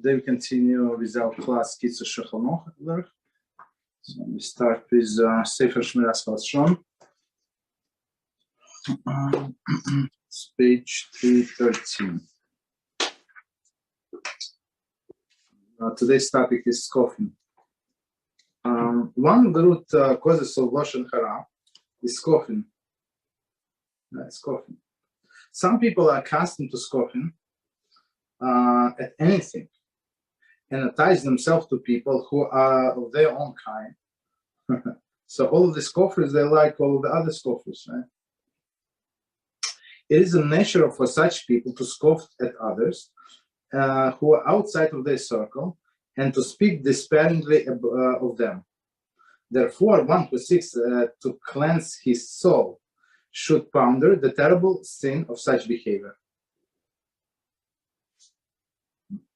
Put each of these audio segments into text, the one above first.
Today we continue with our class Kitzur Shulchan Aruch. So we start with Sefer Shmiras Haloshon. It's page 313. Today's topic is scoffing. One of the root causes of Lashon Hara is scoffing. Scoffing. Some people are accustomed to scoffing at anything and attach themselves to people who are of their own kind. So all of the scoffers, they like all of the other scoffers, right? It is natural for such people to scoff at others who are outside of their circle and to speak disparagingly of them. Therefore, one who seeks to cleanse his soul should ponder the terrible sin of such behavior.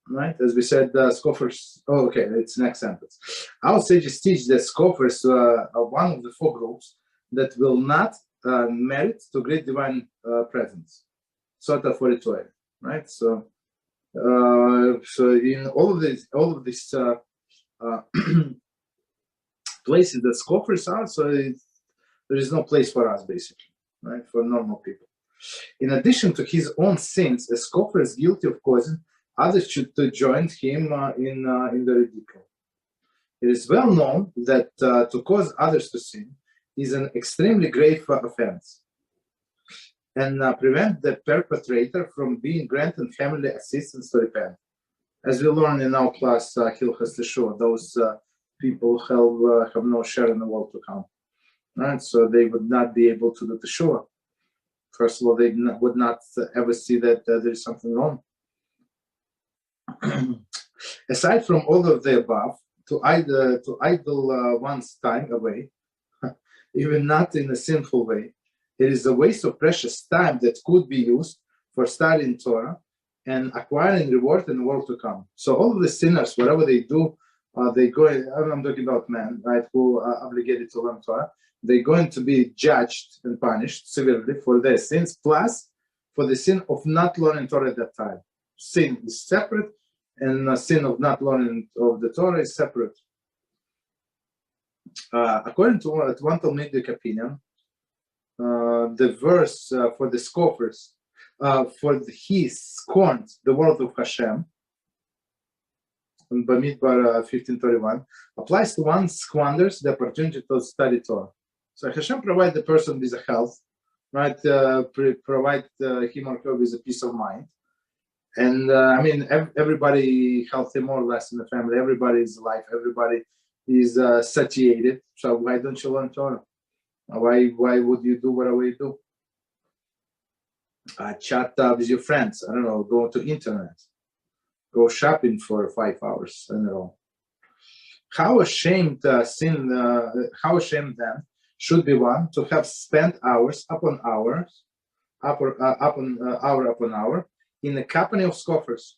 Right, as we said, scoffers. Oh, okay, it's next sentence. Our sages teach that scoffers are one of the four groups that will not merit to great divine presence. Sota 42, right? So, in all of these places that scoffers are, so there is no place for us, basically, right? For normal people. In addition to his own sins, a scoffer is guilty of causing others to join him in the ridicule. It is well known that to cause others to sin is an extremely grave offense, and prevent the perpetrator from being granted family assistance to repent. As we learned in our class, those people have no share in the world to come. Right? So they would not be able to do the Teshuvah. First of all, they would not ever see that there is something wrong. Aside from all of the above, to idle one's time away, even not in a sinful way, it is a waste of precious time that could be used for studying Torah and acquiring reward in the world to come. So all of the sinners, whatever they do, they go. I'm talking about men, right, who are obligated to learn Torah. They're going to be judged and punished severely for their sins, plus for the sin of not learning Torah at that time. Sin is separate, and the sin of not learning of the Torah is separate. According to one Talmudic opinion, the verse for the scoffers, for he scorned the word of HaShem, in Bamidbar 15:31, applies to one squanders the opportunity to study Torah. So HaShem provides the person with a health, right? Provide him or her with a peace of mind. And everybody healthy more or less in the family. Everybody is alive. Everybody is satiated. So why don't you learn Torah? Why would you do whatever you do? Chat with your friends. I don't know. Go to internet. Go shopping for 5 hours in a row. How ashamed then should be one to have spent hours upon hour in the company of scoffers.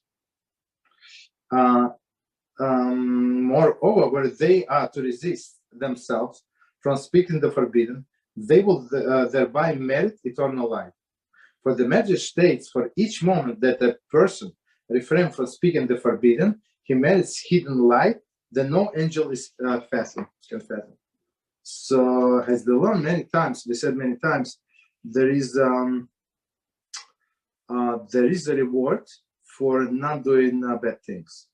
Moreover, where they are to resist themselves from speaking the forbidden, they will thereby merit eternal life. For the Medrash states, for each moment that a person refrains from speaking the forbidden, he merits hidden life that no angel is confessing. So, as they learned many times, we said many times, there is a reward for not doing bad things,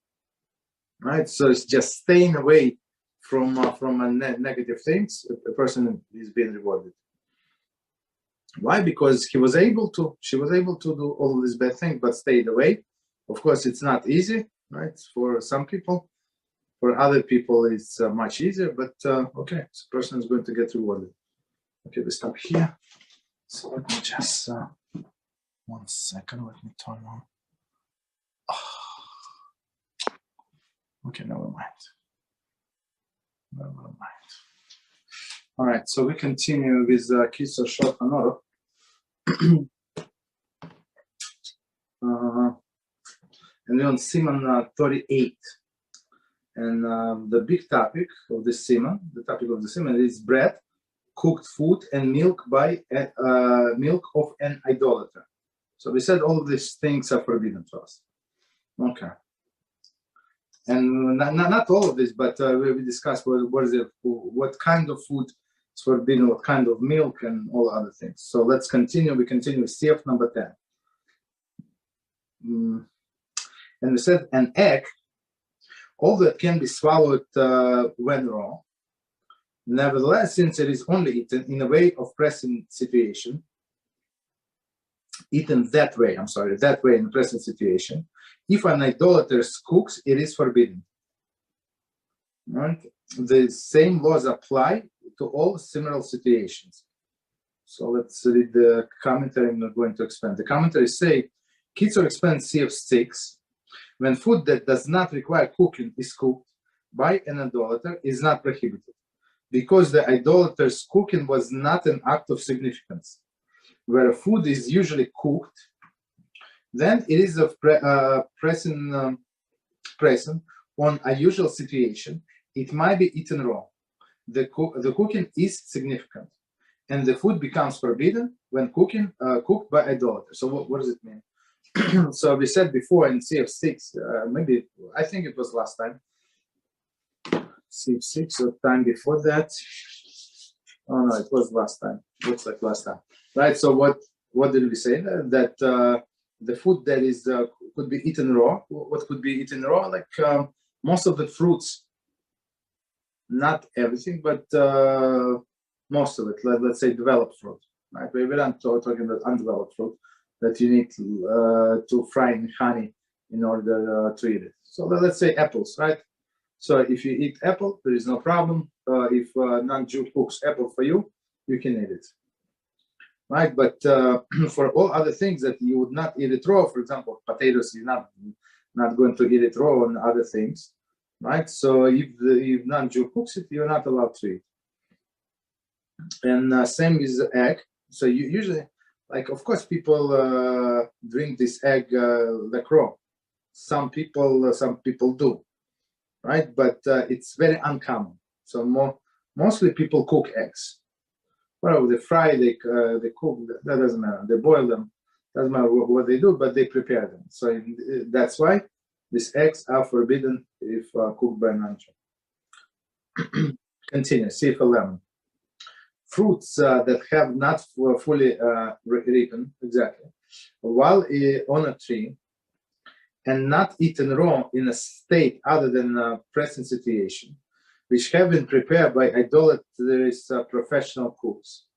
right? So it's just staying away from negative things. A person is being rewarded. Why? Because she was able to do all of these bad things, but stayed away. Of course, it's not easy, right? For some people, for other people, it's much easier. But okay, this person is going to get rewarded. Okay, we stop here. So let me just. 1 second, let me turn on. Okay, never mind. All right, so we continue with Kitzur Shulchan Aruch. And we're on Siman 38. And the big topic of the Siman, is bread, cooked food, and milk of an idolator. So we said all of these things are forbidden to us. Okay. And not all of this, but we discussed what kind of food is forbidden, what kind of milk, and all other things. So let's continue. We continue with CF number 10. And we said an egg, although it can be swallowed when raw, nevertheless, since it is only eaten in a way of present situation, that way in the present situation, if an idolater cooks, it is forbidden. Right? The same laws apply to all similar situations. So let's read the commentary. I'm not going to expand. The commentary say, Kitzur explains CF6, when food that does not require cooking is cooked by an idolater is not prohibited, because the idolater's cooking was not an act of significance. Where food is usually cooked, then it is of present on a usual situation. It might be eaten raw. The cooking is significant, and the food becomes forbidden when cooked by idolater. So what does it mean? So we said before in CF6, maybe I think it was last time. CF6 or time before that. Oh no, it was last time. Looks like last time, right? So what did we say? That the food that is could be eaten raw. What could be eaten raw? Like most of the fruits, not everything, but most of it. Let's say developed fruit, right? We're not talking about undeveloped fruit that you need to fry in honey in order to eat it. So let's say apples, right? So if you eat apple, there is no problem. If non-Jew cooks apple for you, you can eat it, right? But for all other things that you would not eat it raw, for example, potatoes, you're not going to eat it raw and other things, right? So if non-Jew cooks it, you're not allowed to eat. And same with the egg. So you usually, like, of course, people drink this egg like raw. Some people do, right? But it's very uncommon. So mostly people cook eggs. Well, they fry, they cook. That doesn't matter. They boil them. Doesn't matter what they do, but they prepare them. So that's why these eggs are forbidden if cooked by non-Jew. Continue. See for lemon. Fruits that have not fully ripened, exactly, while on a tree, and not eaten raw in a state other than present situation, which have been prepared by idolatrous professional cooks,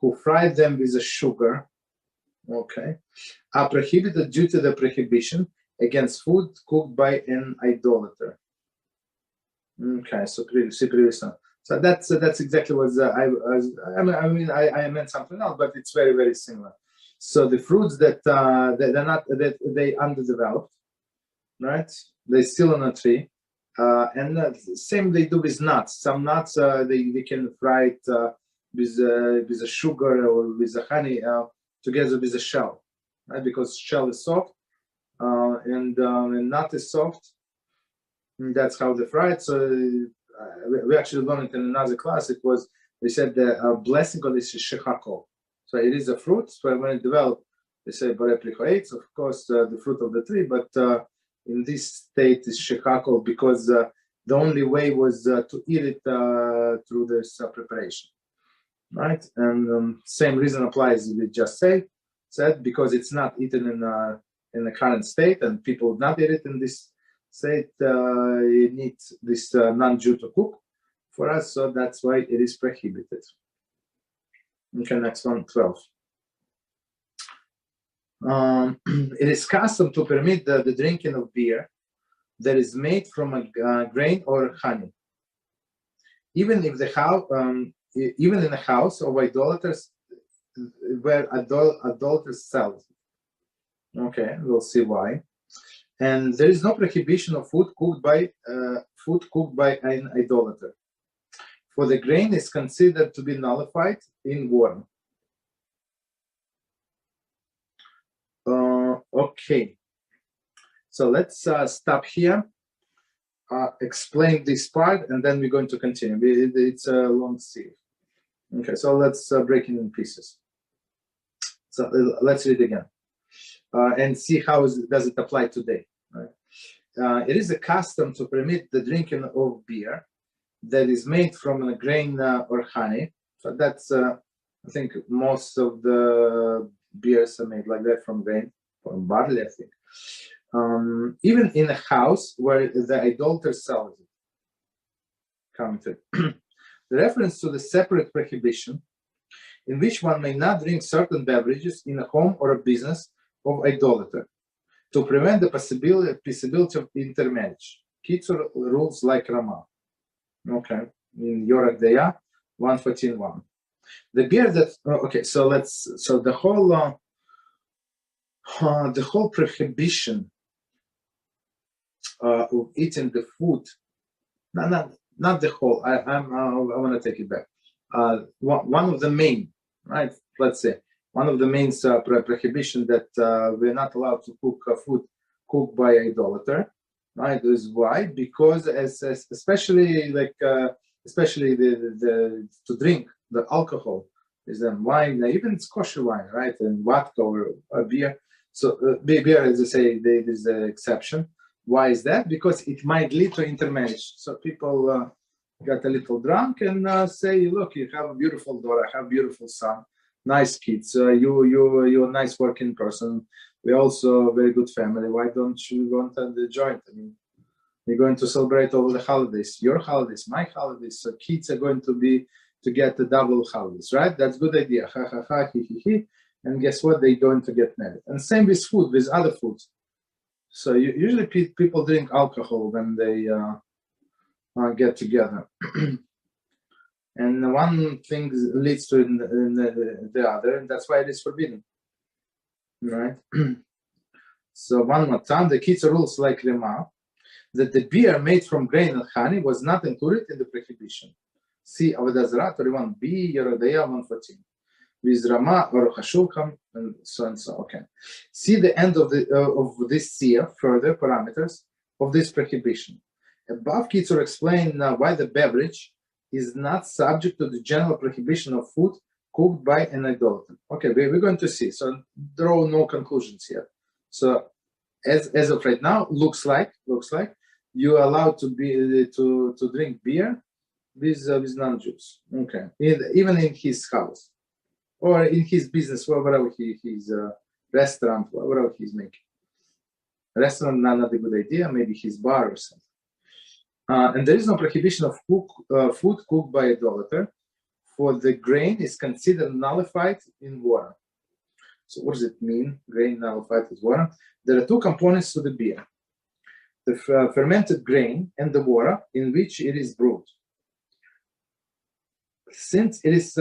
who fry them with a sugar, okay, are prohibited due to the prohibition against food cooked by an idolater. Okay, so previous one. So that's exactly what I meant something else, but it's very, very similar. So the fruits that they underdeveloped, right? They're still on a tree, and same they do with nuts. Some nuts they can fry it with a sugar or with a honey together with a shell, right? Because shell is soft and nut is soft. And that's how they fry it. So we actually learned it in another class. They said the blessing of this is shechako. So it is a fruit. So when it developed, they say bareplichoates, of course, the fruit of the tree. But in this state is shechako because the only way was to eat it through this preparation, right? And same reason applies. We just said because it's not eaten in the current state, and people would not eat it in this state. You need this non-Jew to cook for us, so that's why it is prohibited. Okay, next one, 12. It is custom to permit the drinking of beer that is made from a grain or honey, even if even in the house of idolaters, where idolaters sell it. Okay, we'll see why. And there is no prohibition of food cooked by an idolater, for the grain is considered to be nullified in water. Okay, so let's stop here, explain this part, and then we're going to continue. It's a long series. Okay, so let's break it in pieces. So let's read again and see how does it apply today. Right? it is a custom to permit the drinking of beer that is made from a grain or honey. So that's, I think most of the beers are made like that from grain, from barley, I think. Even in a house where the idolater sells it. Commented. The reference to the separate prohibition in which one may not drink certain beverages in a home or a business of idolater to prevent the possibility of intermarriage. Kitzur rules like Rama. Okay, in Yorak Deya 114.1. The beer that so the whole prohibition of eating the food, not the whole. I want to take it back. One of the main, right? Let's say one of the main prohibition that we're not allowed to cook food cooked by idolater, right? Is why? Because especially the to drink the alcohol is then wine, even it's kosher wine, right? And vodka or beer. So beer, as I say, there is an exception. Why is that? Because it might lead to intermarriage. So people get a little drunk and say, look, you have a beautiful daughter, I have a beautiful son, nice kids, you're a nice working person, we're also a very good family, why don't you go to the joint? I mean, you're going to celebrate all the holidays, your holidays, my holidays, so kids are going to get the double holidays, right? That's a good idea, ha ha ha, he he he, and guess what, they're going to get married. And same with food, with other foods. So usually people drink alcohol when they get together, and one thing leads to the other, and that's why it is forbidden, right? So one more time, the Kitzur rules like Lema, that the beer made from grain and honey was not included in the prohibition. See Avodah 31b, Yerodaya 114. With Rama or Shulchan and so and so. Okay. See the end of this year, further parameters of this prohibition. Above, Kitzur explain why the beverage is not subject to the general prohibition of food cooked by an idolater. Okay, we're going to see. So draw no conclusions here. So as of right now, looks like you're allowed to drink beer with non-Jews. Okay, even in his house. Or in his business, wherever his restaurant, whatever he's making. Restaurant, not a good idea, maybe his bar or something. And there is no prohibition of food cooked by idolater, for the grain is considered nullified in water. So what does it mean, grain nullified with water? There are two components to the beer. The fermented grain and the water in which it is brewed. Since it is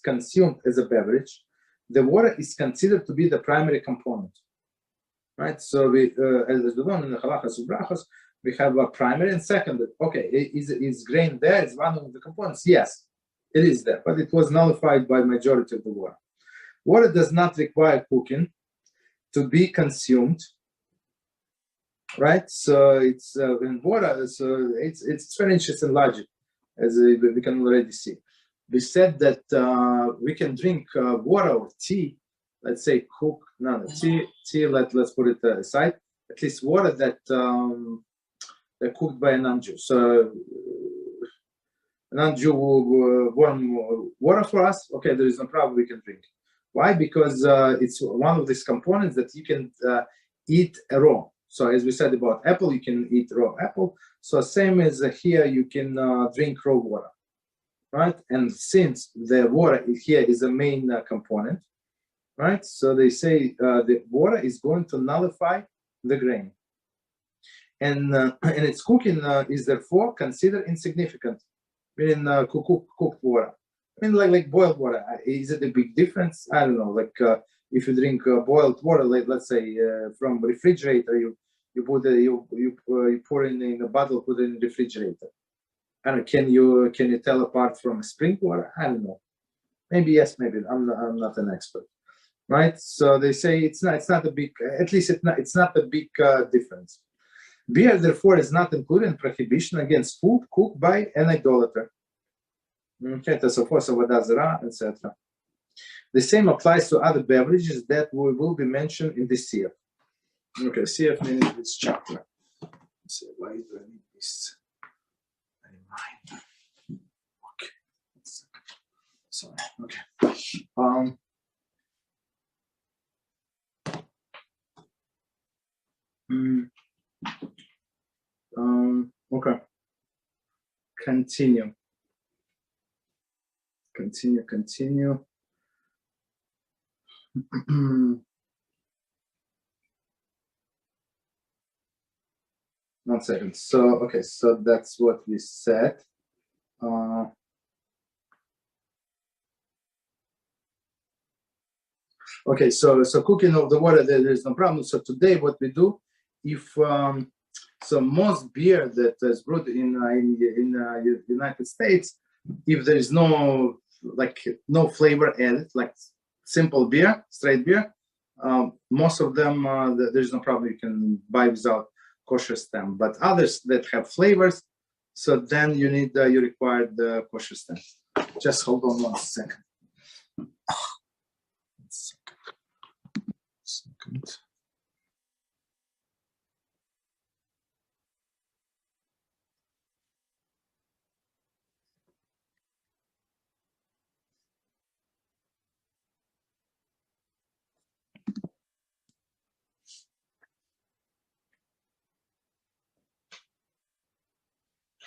consumed as a beverage, the water is considered to be the primary component, right? So we, as the one in the halachas ubrachos, we have a primary and secondary. Okay, is grain there? Is one of the components? Yes, it is there, but it was nullified by majority of the water. Water does not require cooking to be consumed, right? So it's in water. So it's very interesting logic. As we can already see. We said that we can drink water or tea, let's say tea, let's put it aside, at least water that they're cooked by a non-Jew. So a non-Jew will warm water for us, okay, there is no problem, we can drink. Why? Because it's one of these components that you can eat raw. So as we said about apple, you can eat raw apple. So same as here, you can drink raw water, right? And since the water here is a main component, right? So they say the water is going to nullify the grain. And its cooking is therefore considered insignificant, meaning cooked water. I mean, like boiled water. Is it a big difference? I don't know. Like if you drink boiled water, like let's say from refrigerator, you put you pour in a bottle, put it in the refrigerator. I don't know, can you tell apart from spring water? I don't know. Maybe yes, maybe I'm not an expert, right? So they say it's not a big, at least it's not a big difference. Beer therefore is not included in prohibition against food cooked by an idolater. Okay, etc. The same applies to other beverages that will be mentioned in this year. Okay, see if we need this chapter. Let's see, why do I need this reminder? Okay. Sorry. Okay. Okay. Continue. 1 second. So, okay, so that's what we said. Okay, so cooking of the water, there is no problem. So today, what we do, if so most beer that is brewed in United States, if there is no flavor added, like simple beer, straight beer, most of them there's no problem. You can buy without kosher stamp. But others that have flavors, so then you require the kosher stamp. Just hold on 1 second.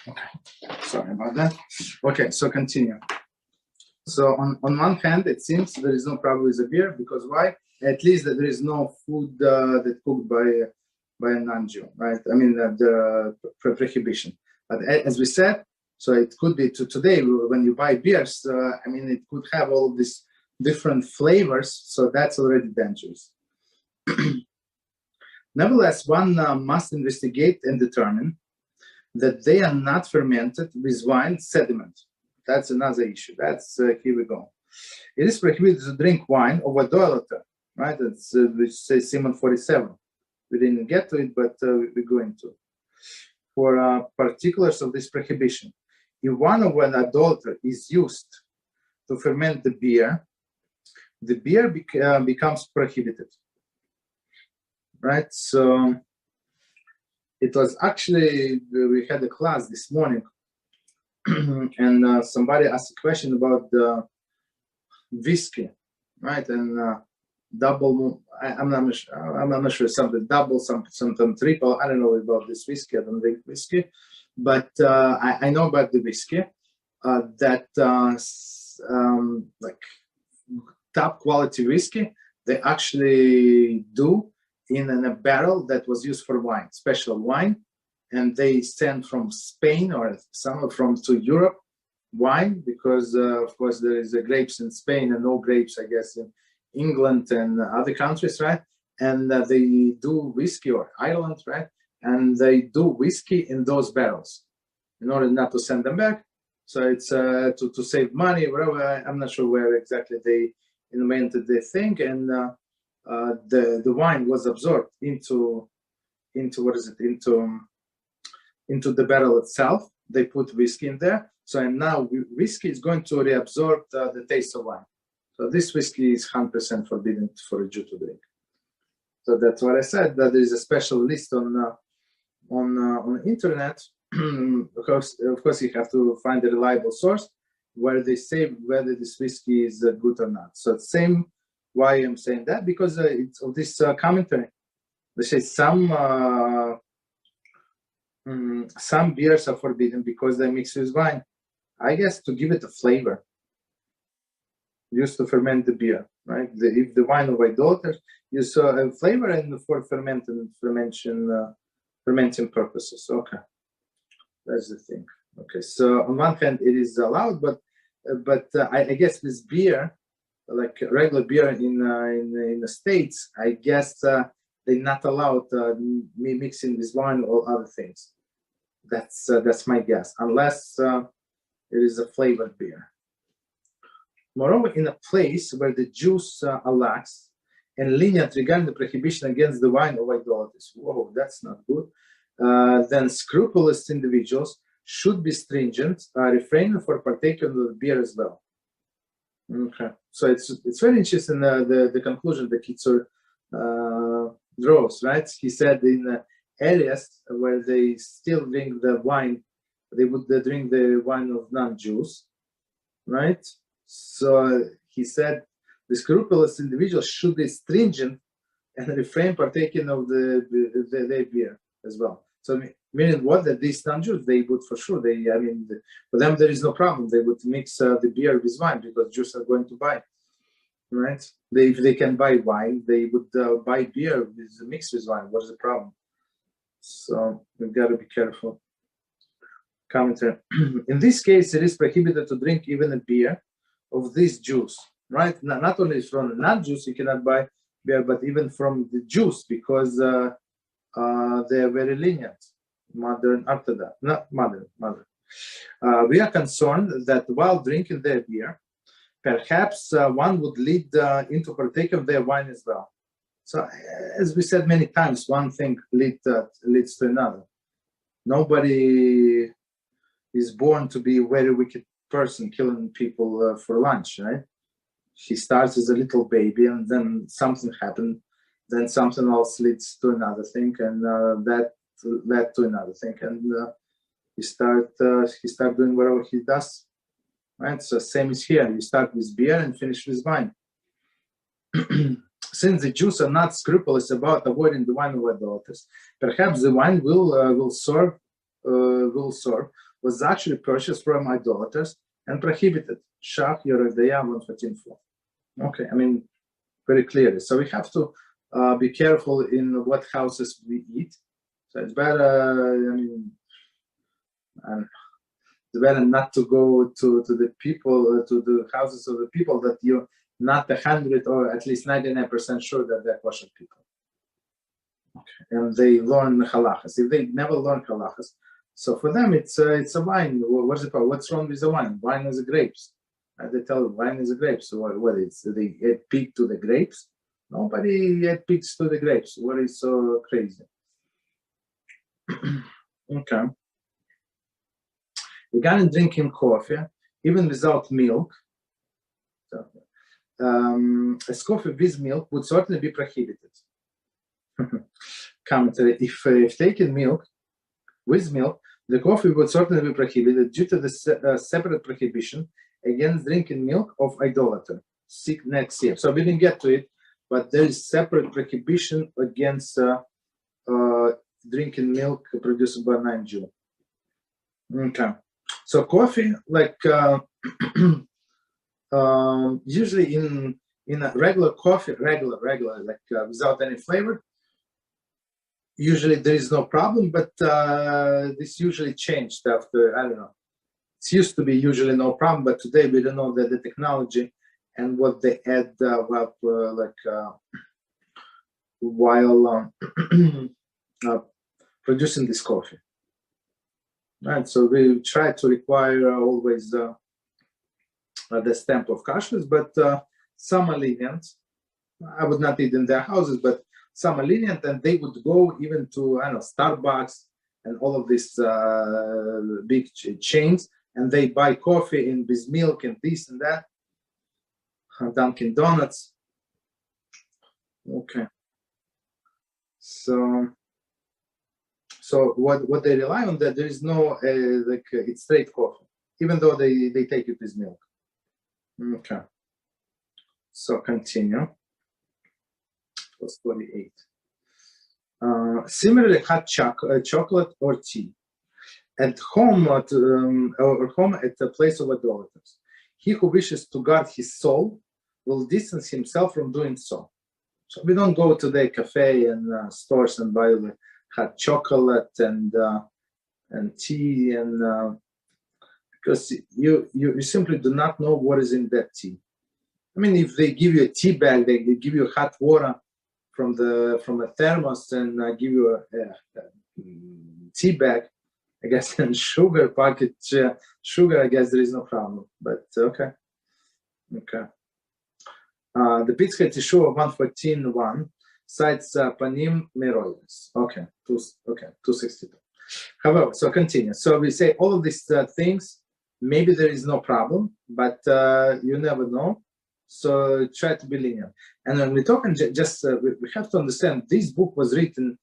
Okay, sorry about that. Okay, so continue. So on one hand, it seems there is no problem with the beer, because why? At least that there is no food that cooked by a non-Jew, right? I mean the prohibition. But as we said, so it could be today when you buy beers. I mean, it could have all of these different flavors, so that's already dangerous. Nevertheless, one must investigate and determine that they are not fermented with wine sediment. That's another issue. That's here we go. It is prohibited to drink wine of Idolator, right? That's which says Siman 47. We didn't get to it, but we're going to. For particulars of this prohibition, if one of an idolater is used to ferment the beer becomes prohibited, right? So it was actually, we had a class this morning, and somebody asked a question about the whiskey, right? And double, I'm not sure, something double, something triple. I don't know about this whiskey. I don't drink whiskey, but I know about the whiskey that like top quality whiskey they actually do in a barrel that was used for wine, special wine, and they send from Spain or some to Europe wine, because of course there is grapes in Spain and no grapes, I guess, in England and other countries, right? And they do whiskey, or Ireland, right? And they do whiskey in those barrels in order not to send them back. So it's to save money, whatever. I'm not sure where exactly they invented the thing, and the wine was absorbed into what is it, into the barrel itself. They put whiskey in there, so and now whiskey is going to reabsorb the taste of wine. So this whiskey is 100% forbidden for a Jew to drink. So that's what I said, that there is a special list on internet. Of course you have to find a reliable source where they say whether this whiskey is good or not. So it's same why I'm saying that, because it's of this commentary. They say some beers are forbidden because they mix with wine. I guess to give it a flavor, used to ferment the beer, right? If the wine of Idolators use a flavor and for fermenting purposes. Okay, that's the thing. Okay, so on one hand it is allowed, but I guess this beer, like regular beer in the States, I guess they're not allowed me mixing with wine or other things. That's my guess, unless it is a flavored beer. Moreover, in a place where the Jews are lax and lenient regarding the prohibition against the wine of idolaters, whoa, that's not good, then scrupulous individuals should be stringent, refraining for partaking of the beer as well. Okay, so it's very interesting, the conclusion, the Kitzur draws, right? He said in areas where they still drink the wine, they would drink the wine of non-Jews, right? So he said the scrupulous individuals should be stringent and refrain partaking of the beer as well. So meaning what? That these non-Jews, they would for sure, for them there is no problem. They would mix the beer with wine because Jews are going to buy, right? If they can buy wine, they would buy beer mixed with wine. What is the problem? So we've got to be careful. Commentary. In this case, it is prohibited to drink even a beer of these Jews, right? Not only from non-Jews you cannot buy beer, but even from the Jews, because they are very lenient, modern Orthodox, not modern. We are concerned that while drinking their beer, perhaps one would lead into partake of their wine as well. So, as we said many times, one thing leads to another. Nobody is born to be a very wicked person, killing people for lunch, right? He starts as a little baby, and then something happened, then something else leads to another thing, and that led to another thing, and he start doing whatever he does, right? So same is here. You start with beer and finish with wine. Since the Jews are not scrupulous about avoiding the wine of idolaters, perhaps the wine will serve was actually purchased from idolaters and prohibited. Shach Yerodea 114.4. Okay, very clearly. So we have to be careful in what houses we eat. So it's better, it's better not to go to the people, to the houses of the people that you're not 100 or at least 99% sure that they're kosher people. Okay. And they learn halachas. If they never learn halachas, so for them it's a wine. What's it called? What's wrong with the wine? Wine is grapes. They tell you wine is a grape. So what they add pig to the grapes? Nobody add pigs to the grapes. What is so crazy? Okay. Regarding drinking coffee, even without milk, a coffee with milk would certainly be prohibited. Commentary: If taking milk with milk, the coffee would certainly be prohibited due to the separate prohibition against drinking milk of idolater. Next year. So we didn't get to it, but there is separate prohibition against drinking milk produced by non-Jew. Okay. So coffee, like usually in a regular coffee, regular, like without any flavor, usually there is no problem, but this usually changed after, I don't know. It used to be usually no problem, but today we don't know that the technology and what they add while producing this coffee. Right, so we try to require always the stamp of kashrus, but some are lenient. I would not eat in their houses, but some are lenient, and they would go even to, I don't know, Starbucks and all of these big chains, and they buy coffee in with milk and this and that. Dunkin' Donuts. Okay. So what they rely on, that there is no it's straight coffee, even though they take it with milk. Okay. So continue. Plus 48. Similarly, hot chocolate or tea at home or home at the place of idolaters. He who wishes to guard his soul will distance himself from doing so. So we don't go to the cafe and stores and buy the hot chocolate and tea, and because you simply do not know what is in that tea. If they give you a tea bag, they give you hot water from a thermos and give you a tea bag, I guess, and sugar, packet sugar, I guess there is no problem. But okay. The Pitzchei Teshuvah 114.1 cites Panim Meroyes. Okay, 262. However, so continue. So we say all of these things, maybe there is no problem, but you never know. So try to be lenient. And when we're talking, we have to understand this book was written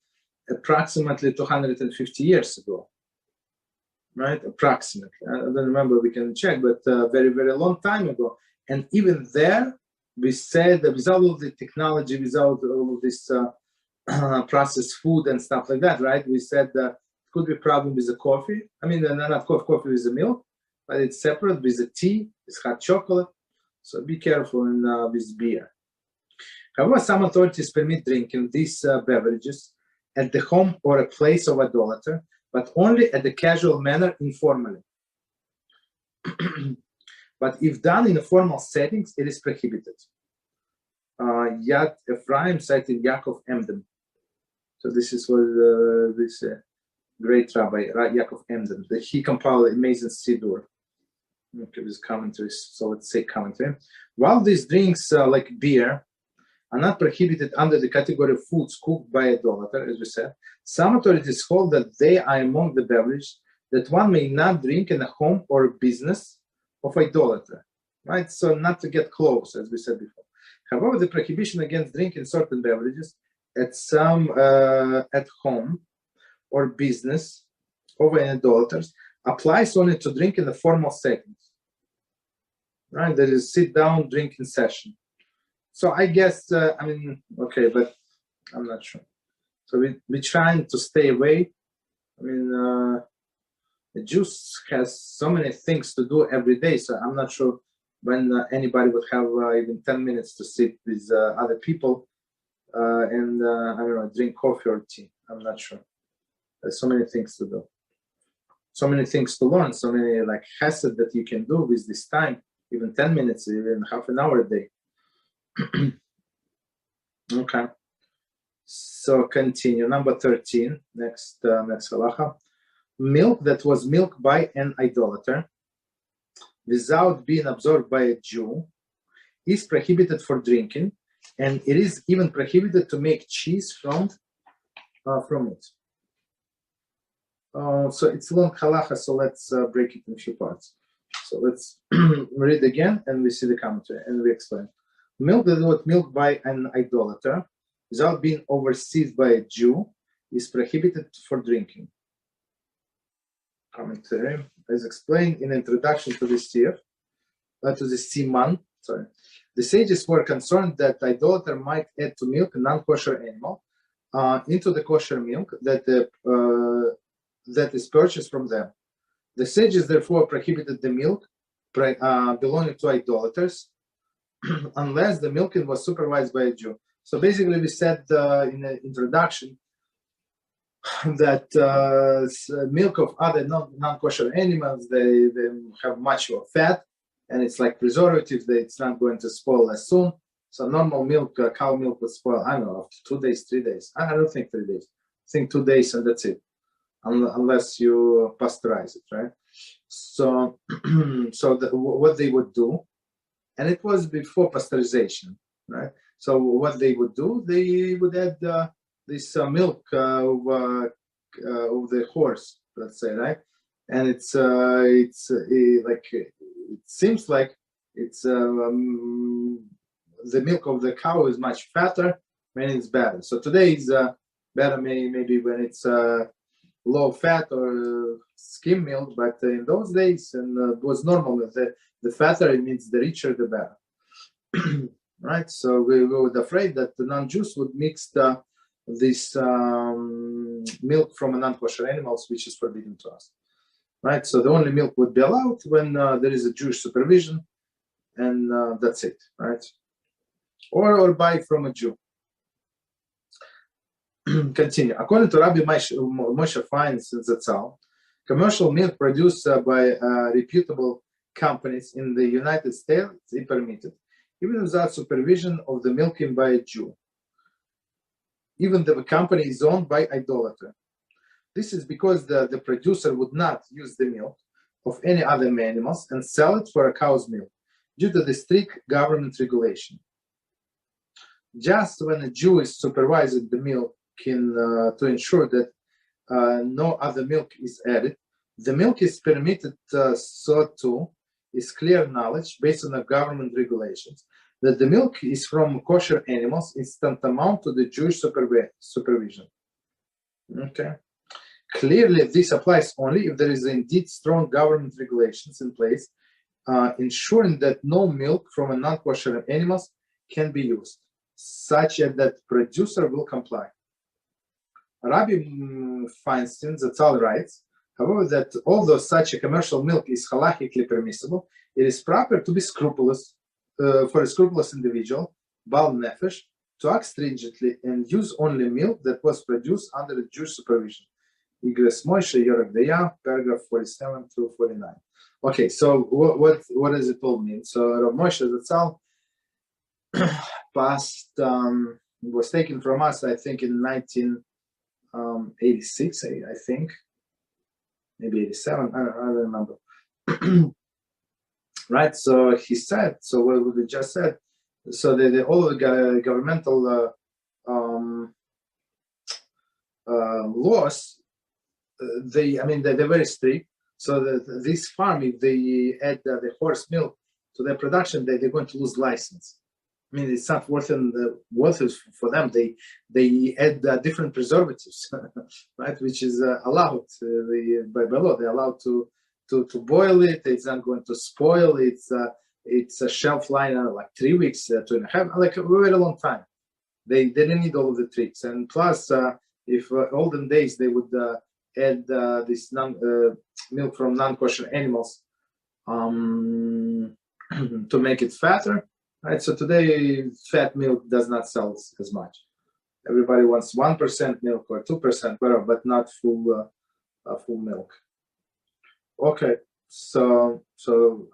approximately 250 years ago, right? Approximately. I don't remember, we can check, but very, very long time ago. And even there, we said that without all the technology, without all of this processed food and stuff like that, right? We said that could be a problem with the coffee. I mean, not coffee with the milk, but it's separate with the tea, with hot chocolate. So be careful with beer. However, some authorities permit drinking these beverages at the home or a place of idolater, but only at the casual manner informally. But if done in a formal settings, it is prohibited. Yad Ephraim cited Yaakov Emden. So this is what this great Rabbi Yaakov Emden, that he compiled amazing Siddur. Okay, with commentaries. So let's say commentary. While these drinks like beer are not prohibited under the category of foods cooked by idolater, as we said, some authorities hold that they are among the beverages that one may not drink in a home or a business of idolater, right? So not to get close, as we said before. However, the prohibition against drinking certain beverages at some at home or business of an idolaters applies only to drink in the formal settings, right? There is sit-down drinking session. So I guess, I mean, okay, but I'm not sure. So we're trying to stay away. I mean, the Jews has so many things to do every day, so I'm not sure when anybody would have even 10 minutes to sit with other people and, I don't know, drink coffee or tea. I'm not sure. There's so many things to do. So many things to learn, so many like chesed that you can do with this time, even 10 minutes, even half an hour a day. Okay. So continue. Number 13, next halacha. Milk that was milked by an idolater without being absorbed by a Jew is prohibited for drinking, and it is even prohibited to make cheese from it. So it's long halacha, so let's break it in a few parts. So let's read again, and we see the commentary, and we explain. Milk that was milked by an idolater without being overseas by a Jew is prohibited for drinking. Commentary, as explained in introduction to this year, to the Siman. Sorry, the sages were concerned that idolater might add to milk a non-kosher animal into the kosher milk that is purchased from them. The sages therefore prohibited the milk belonging to idolaters unless the milking was supervised by a Jew. So basically we said in the introduction that milk of other non-kosher animals, they have much more fat, and it's like preservative, it's not going to spoil as soon. So normal milk, cow milk will spoil, I don't know, after 2 days, 3 days. I don't think 3 days. I think 2 days and that's it. Unless you pasteurize it, right? So, what they would do, and it was before pasteurization, right? So what they would do, they would add this milk of the horse, let's say, right? And it seems like it's the milk of the cow is much fatter, meaning it's better. So today is better maybe when it's low fat or skim milk, but in those days, and it was normal that the fatter it means the richer the better. Right? So we were afraid that the non-Jews would mix this milk from a non-kosher animals, which is forbidden to us. Right? So the only milk would be allowed when there is a Jewish supervision, and that's it. Right? Or buy from a Jew. Continue. According to Rabbi Moshe Fein's Zatzal, commercial milk produced by reputable companies in the United States is permitted, even without supervision of the milking by a Jew. Even the company is owned by idolater. This is because the producer would not use the milk of any other animals and sell it for a cow's milk due to the strict government regulation. Just when a Jew is supervising the milk to ensure that no other milk is added, the milk is permitted so too is clear knowledge based on the government regulations that the milk is from kosher animals is tantamount to the Jewish supervision. Okay. Clearly, this applies only if there is indeed strong government regulations in place, ensuring that no milk from a non-kosher animals can be used, such that producer will comply. Rabbi Feinstein, Zatzal writes, however, that although such a commercial milk is halachically permissible, it is proper to be scrupulous for a scrupulous individual, Bal Nefesh, to act stringently and use only milk that was produced under the Jewish supervision. Igres Moshe Yorek Deya, paragraph 47 through 49. Okay, so what does it all mean? So Rav Moshe Zatzal passed, was taken from us, I think, in 1986, I think, maybe 87, I don't remember. Right, so he said, so what we just said, so all of the governmental laws, they're very strict. So this farm, if they add the horse milk to their production, they're going to lose license. I mean, it's not worth it for them. They add different preservatives, right? Which is allowed by law. They're allowed to boil it. It's not going to spoil. It's a shelf life like 3 weeks, 2.5, like a very long time. They didn't need all of the tricks. And plus, if olden days they would add this milk from non-kosher animals to make it fatter. Right, so today fat milk does not sell as much. Everybody wants 1% milk or 2%, whatever, but not full milk. Okay, so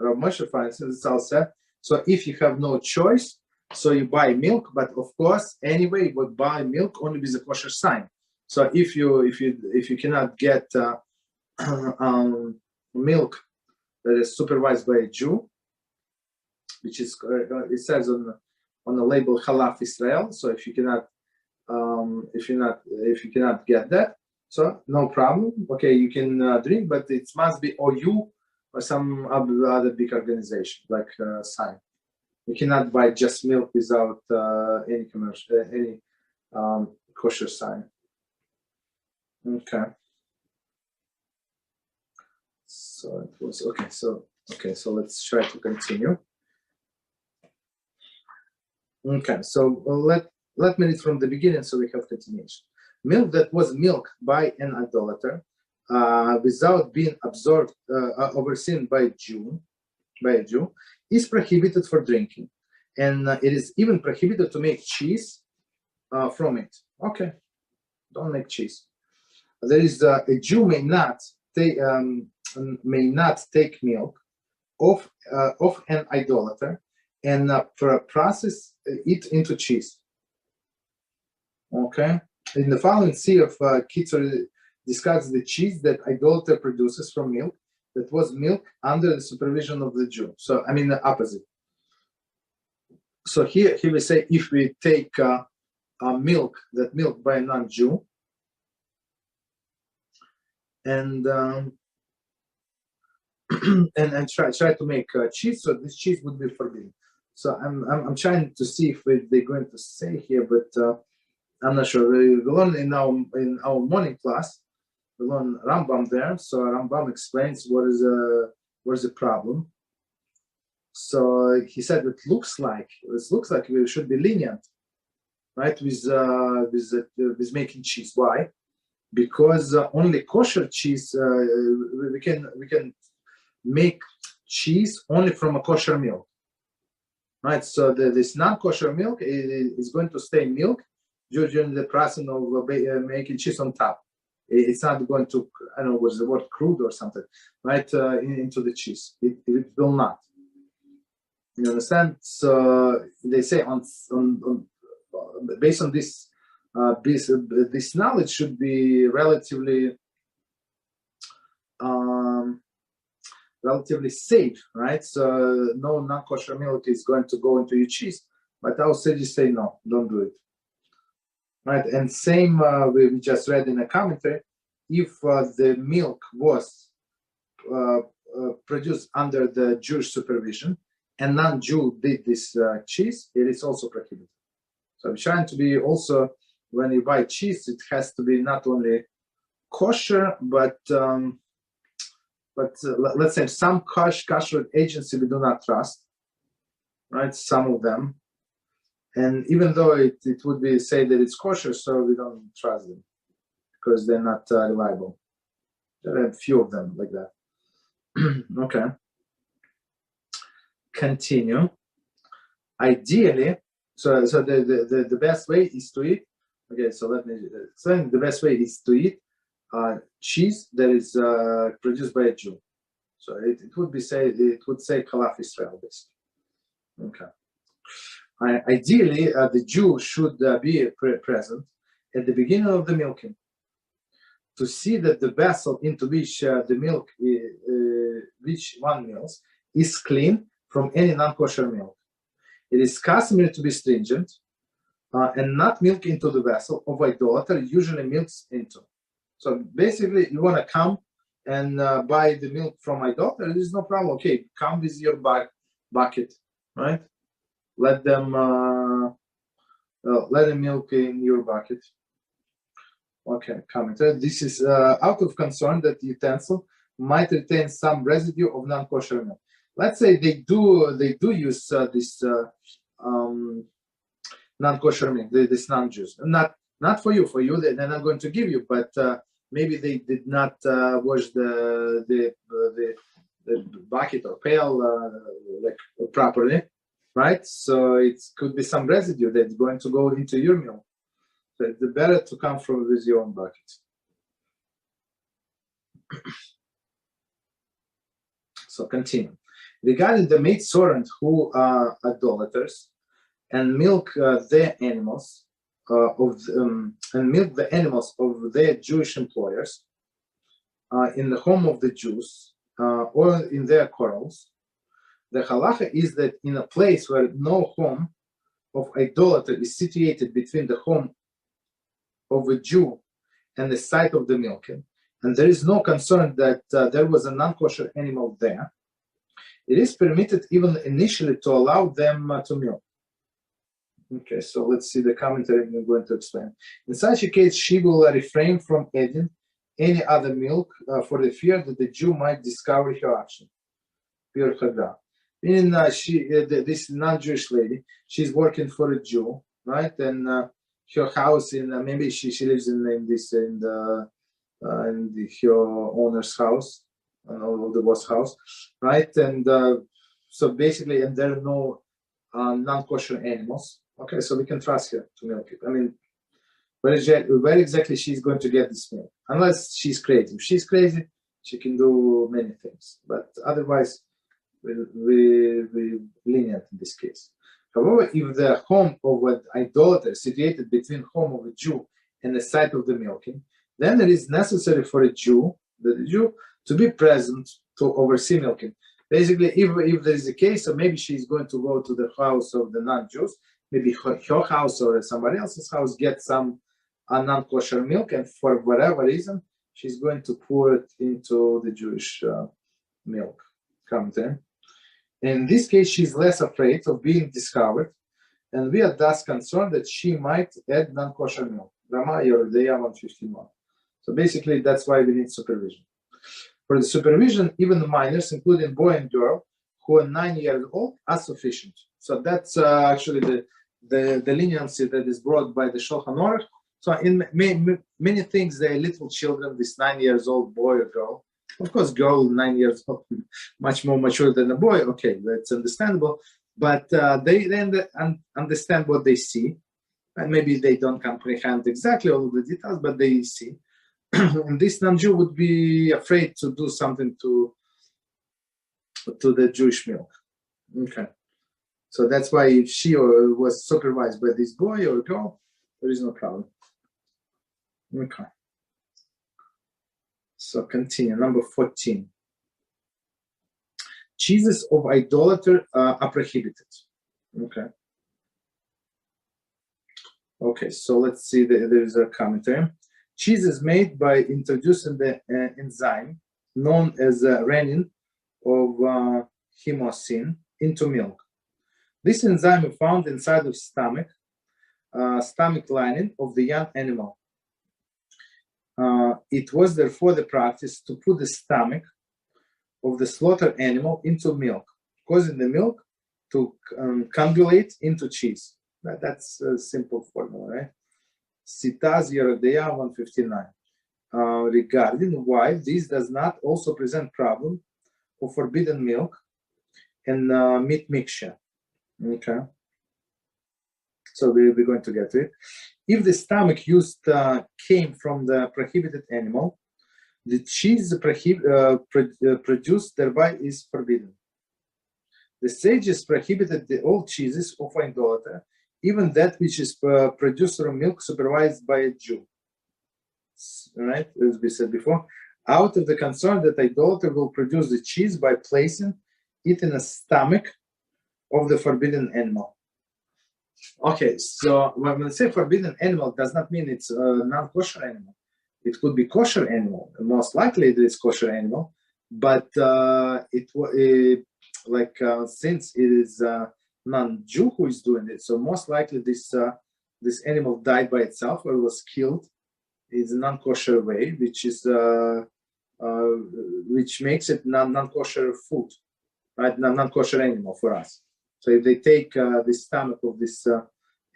Rav Moshe finds it's all set. So if you have no choice, so you buy milk, but of course anyway you would buy milk only with a kosher sign. So if you cannot get milk that is supervised by a Jew, which is it says on the label Chalav Israel. So if you cannot get that, so no problem. Okay, you can drink, but it must be OU or some other big organization like sign. You cannot buy just milk without any commercial kosher sign. Okay. So it was okay. So let's try to continue. Okay, so let me read from the beginning so we have continuation. Milk that was milked by an idolater without being overseen by a Jew, is prohibited for drinking, and it is even prohibited to make cheese from it. Okay, don't make cheese. There is a Jew may not take milk of an idolater and process it into cheese. Okay. In the following C of Kitzur discusses the cheese that idolater produces from milk that was milk under the supervision of the Jew. So I mean the opposite. So here we say if we take milk by a non-Jew and and try to make cheese, so this cheese would be forbidden. So I'm trying to see if they're going to say here, but I'm not sure. We learn in our morning class, we learn Rambam there. So Rambam explains what is the problem. So he said it looks like we should be lenient, right, with making cheese. Why? Because only kosher cheese we can make cheese only from a kosher milk. Right, so this non-kosher milk is going to stay milk during the process of making cheese on top. It's not going to, I don't know, what's the word, crude or something, right, into the cheese. It will not. You understand? So they say based on this, this knowledge should be relatively safe, right? So no non-kosher milk is going to go into your cheese, but our sages say no, don't do it, right? And same we just read in a commentary, if the milk was produced under the Jewish supervision, and non-Jew did this cheese, it is also prohibited. So I'm trying to be also, when you buy cheese, it has to be not only kosher, but let's say some kosher agency we do not trust, right? Some of them, and even though it would be say that it's kosher, so we don't trust them because they're not reliable. There are a few of them like that. Okay. Continue. Ideally, so the best way is to eat. Okay, so let me explain. The best way is to eat cheese that is produced by a Jew. So it would say Chalav Israel, basically. Okay. Ideally, the Jew should be present at the beginning of the milking to see that the vessel into which the milk, which one milks, is clean from any non-kosher milk. It is customary to be stringent and not milk into the vessel of idolater usually milks into. So basically, you want to come and buy the milk from idolater, there is no problem. Okay, come with your bucket, right? Let them milk in your bucket. Okay, commenter. This is out of concern that the utensil might retain some residue of non-kosher milk. Let's say they do use this non-kosher milk, this non-juice. Not for you. For you, they're not going to give you. But maybe they did not wash the bucket or pail like properly, right? So it could be some residue that's going to go into your milk. So it's better to come from with your own bucket. So continue. Regarding the maidservants who are idolaters and milk their animals and milk the animals of their Jewish employers in the home of the Jews or in their corrals, the halacha is that in a place where no home of idolater is situated between the home of a Jew and the site of the milking, and there is no concern that there was a non-kosher animal there, it is permitted even initially to allow them to milk. Okay, so let's see the commentary I'm going to explain. In such a case, she will refrain from adding any other milk for the fear that the Jew might discover her action. Pure Chaga. Meaning this non-Jewish lady, she's working for a Jew, right? And her house maybe she lives in her owner's house, or the boss house, right? And so basically, and there are no non-kosher animals. Okay, so we can trust her to milk it. I mean, where exactly she's going to get this milk? Unless she's crazy. If she's crazy, she can do many things. But otherwise, we're lenient in this case. However, if the home of an idolater is situated between home of a Jew and the site of the milking, then it is necessary for the Jew to be present to oversee milking. Basically, if there is a case, so maybe she's going to go to the house of the non-Jews, maybe her house or somebody else's house, get some non-kosher milk, and for whatever reason, she's going to pour it into the Jewish milk. In this case, she's less afraid of being discovered, and we are thus concerned that she might add non-kosher milk. Rama Yeridea 151. So basically, that's why we need supervision. For the supervision, even the minors, including boy and girl, who are 9 years old, are sufficient. So that's actually the leniency that is brought by the Shulchan Aruch. So in many things, they are little children, this 9 years old boy or girl. Of course, girl 9 years old, much more mature than a boy. Okay, that's understandable. But they understand what they see. And maybe they don't comprehend exactly all of the details, but they see. And this non-Jew would be afraid to do something to the Jewish milk. Okay. So that's why if she was supervised by this boy or girl, there is no problem. Okay. So continue. Number 14. Cheeses of idolater are prohibited. Okay. Okay, so let's see. There is a commentary. Cheese is made by introducing the enzyme known as renin of hymosin into milk. This enzyme is found inside of stomach lining of the young animal. It was therefore the practice to put the stomach of the slaughtered animal into milk, causing the milk to coagulate into cheese. That's a simple formula, right? Sitaz Yerodea 159. Regarding why this does not also present problem of forbidden milk and meat mixture. Okay. So we're going to get to it. If the stomach used came from the prohibited animal, the cheese produced thereby is forbidden. The sages prohibited all cheeses of idolater, even that which is produced from milk supervised by a Jew. Right, as we said before, out of the concern that idolater will produce the cheese by placing it in the stomach of the forbidden animal. Okay, so when we say forbidden animal, it does not mean it's a non-kosher animal. It could be kosher animal. Most likely it is kosher animal, but since it is non-Jew who is doing it, so most likely this animal died by itself or was killed. It's a non-kosher way, which makes it non-kosher food, right? Non-kosher animal for us. So if they take the stomach of this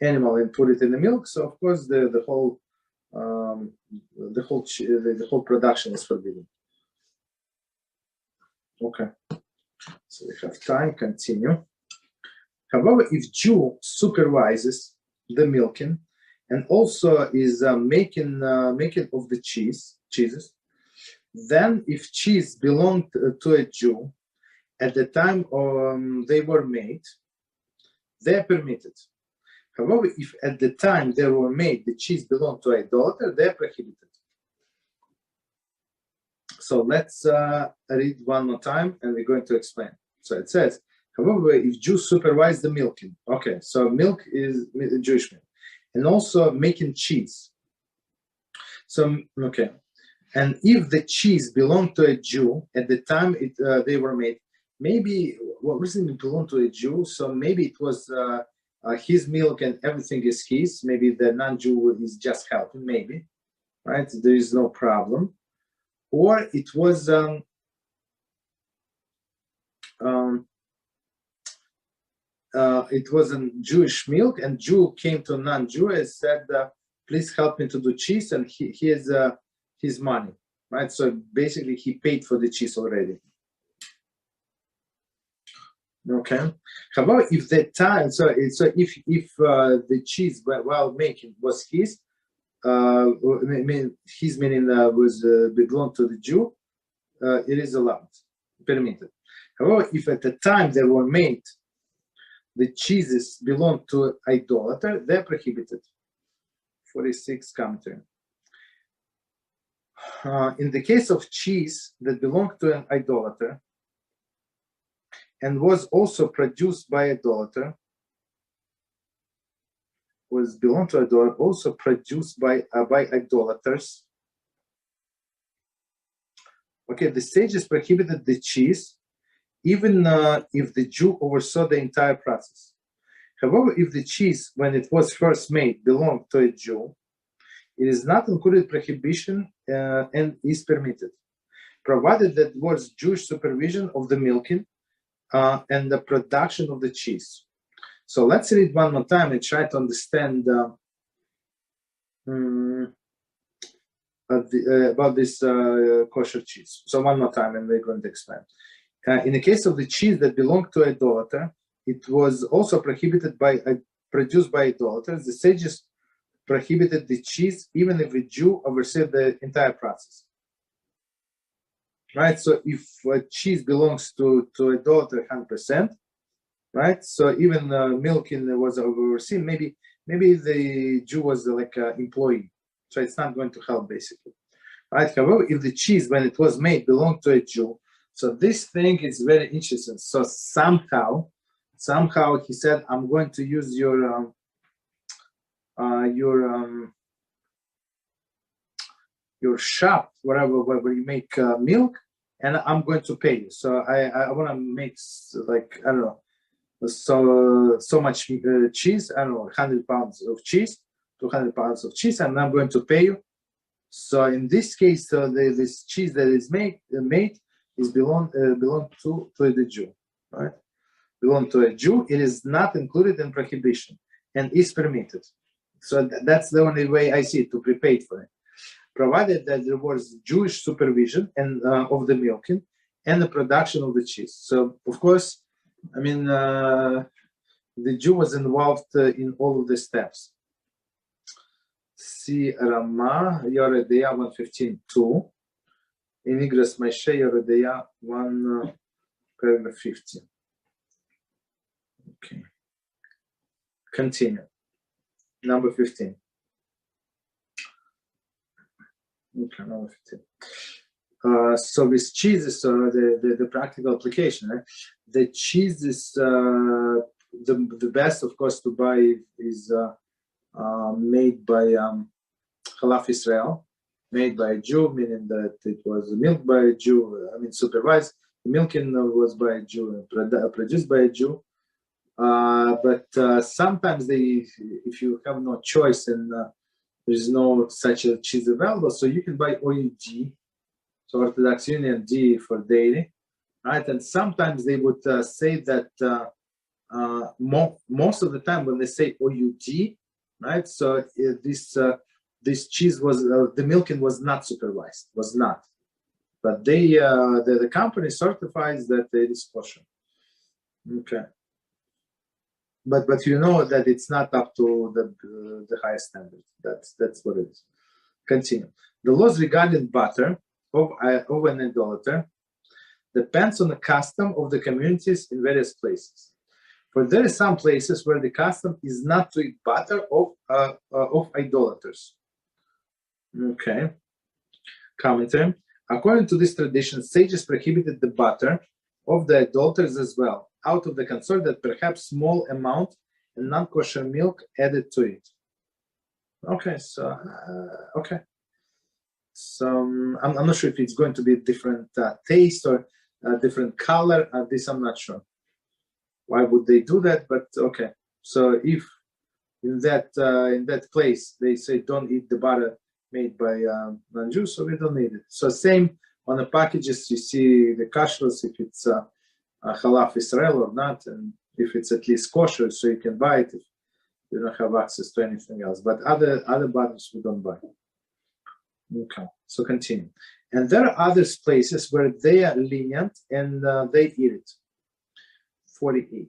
animal and put it in the milk, so of course the whole production is forbidden. Okay, so we have time. Continue. However, if Jew supervises the milking and also is making of the cheeses, then if cheese belonged to a Jew at the time they were made, they're permitted. However, if at the time they were made the cheese belonged to idolater, they're prohibited. So let's read one more time and we're going to explain. So it says, however, if Jews supervise the milking, okay, so milk is Jewish milk, and also making cheese. So, okay, and if the cheese belonged to a Jew at the time they were made, maybe what reason it belonged to a Jew? So maybe it was his milk and everything is his. Maybe the non-Jew is just helping. Maybe, right? There is no problem. Or it was Jewish milk, and Jew came to non-Jew and said, "Please help me to do cheese," and here's his money, right? So basically, he paid for the cheese already. Okay. However, if the time, so if the cheese while making was his, his meaning was belonged to the Jew, it is allowed, permitted. However, if at the time they were made, the cheeses belong to idolater, they're prohibited. 46 commentary. In the case of cheese that belonged to an idolater and was also produced by idolater, was belonged to idolater, also produced by idolaters. Okay, the sages prohibited the cheese, even if the Jew oversaw the entire process. However, if the cheese, when it was first made, belonged to a Jew, it is not included prohibition and is permitted, provided that there was Jewish supervision of the milking and the production of the cheese. So let's read one more time and try to understand about this kosher cheese. So one more time and we're going to explain. In the case of the cheese that belonged to idolater, it was also prohibited produced by idolaters. The sages prohibited the cheese even if a Jew oversaw the entire process. Right, so if cheese belongs to idolater 100%, right? So even milking was overseen. Maybe the Jew was like an employee, so it's not going to help basically. Right. However, if the cheese when it was made belonged to a Jew, so this thing is very interesting. So somehow he said, "I'm going to use your shop, wherever you make milk, and I'm going to pay you. So I want to make like, I don't know, so much cheese, I don't know, 100 pounds of cheese, 200 pounds of cheese, and I'm going to pay you. So in this case, this cheese that is made is belong to the Jew, right? Belong to a Jew. It is not included in prohibition and is permitted. So that's the only way I see it, to prepay for it, provided that there was Jewish supervision and of the milking and the production of the cheese. So of course, I mean, the Jew was involved in all of the steps. See Rama, Yoredeya 115.2. In Igras Maishe, Yoredeya 1, paragraph 50. Okay. Continue. Number 15. Okay, number 15. So with cheeses, the practical application, right? The cheese is the best, of course, to buy is made by Chalav Israel, made by a Jew, meaning that it was milked by a Jew. I mean, supervised. The milking was by a Jew, produced by a Jew. But sometimes if you have no choice and there is no such a cheese available, so you can buy OUD, so Orthodox Union D for dairy, right? And sometimes they would say that most of the time when they say OUD, right? So this cheese was the milking was not supervised, was not, but the company certifies that it is kosher. Okay. But you know that it's not up to the highest standard. That's what it is. Continue. The laws regarding butter of an idolater depends on the custom of the communities in various places. For there are some places where the custom is not to eat butter of idolaters. Okay. Commentary. According to this tradition, sages prohibited the butter of the idolaters as well, out of the concern that perhaps small amount and non-kosher milk added to it. Okay, so okay. So I'm not sure if it's going to be a different taste or a different color. This I'm not sure. Why would they do that? But okay. So if in that place they say don't eat the butter made by non-Jews, so we don't need it. So same on the packages, you see the kashrus, if it's Chalav Israel or not, and if it's at least kosher, so you can buy it if you don't have access to anything else. But other butters we don't buy. Okay, so continue. And there are other places where they are lenient and they eat it. 48.